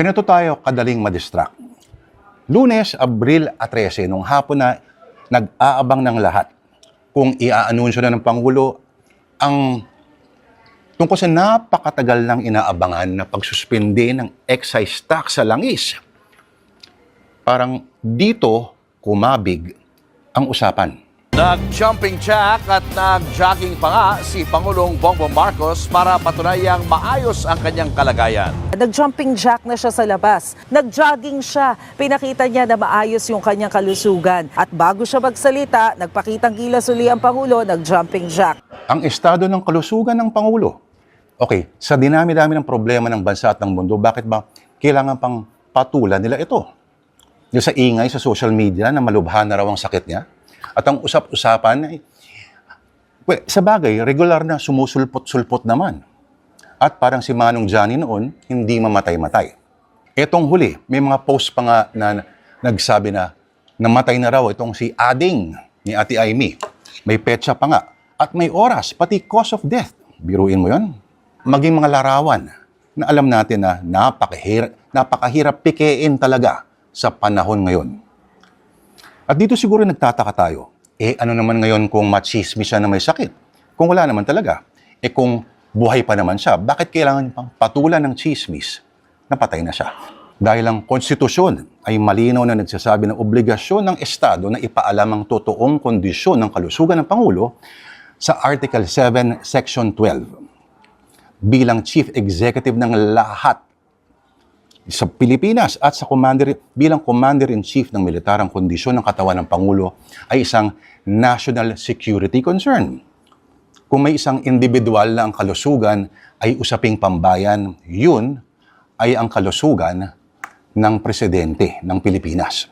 Ganito tayo kadaling madistract. Lunes, Abril 13, nung hapon na nag-aabang ng lahat kung i-aanunsyo na ng Pangulo ang tungkol sa napakatagal ng inaabangan na pagsuspende ng excise tax sa langis. Parang dito kumabig ang usapan. Nag-jumping jack at nag-jogging pa nga si Pangulong Bongbong Marcos para patunayang maayos ang kanyang kalagayan. Nag-jumping jack na siya sa labas. Nag-jogging siya. Pinakita niya na maayos yung kanyang kalusugan. At bago siya magsalita, nagpakitang gilas uli ang Pangulo, nag-jumping jack. Ang estado ng kalusugan ng Pangulo. Okay, sa dinami-dami ng problema ng bansa at ng mundo, bakit ba kailangan pang patulan nila ito? Yung sa ingay sa social media na malubhan na raw ang sakit niya. At ang usap-usapan ay, sa bagay, regular na sumusulpot-sulpot naman. At parang si Manong Johnny noon, hindi mamatay-matay. Etong huli, may mga post pa nga na nagsabi na namatay na raw itong si Ading ni Ate Aimee. May petsa pa nga. At may oras, pati cause of death. Biruin mo yon. Maging mga larawan na alam natin na napakahirap pikein talaga sa panahon ngayon. At dito siguro nagtataka tayo, ano naman ngayon kung machismis siya na may sakit? Kung wala naman talaga. Kung buhay pa naman siya, bakit kailangan pang patulan ng chismis na patay na siya? Dahil ang konstitusyon ay malinaw na nagsasabi ng obligasyon ng Estado na ipaalam ang totoong kondisyon ng kalusugan ng Pangulo sa Article 7, Section 12. Bilang Chief Executive ng lahat sa Pilipinas at sa bilang Commander-in-Chief ng militar, ang kondisyon ng katawan ng Pangulo ay isang national security concern. Kung may isang individual na ang kalusugan ay usaping pambayan, yun ay ang kalusugan ng Presidente ng Pilipinas.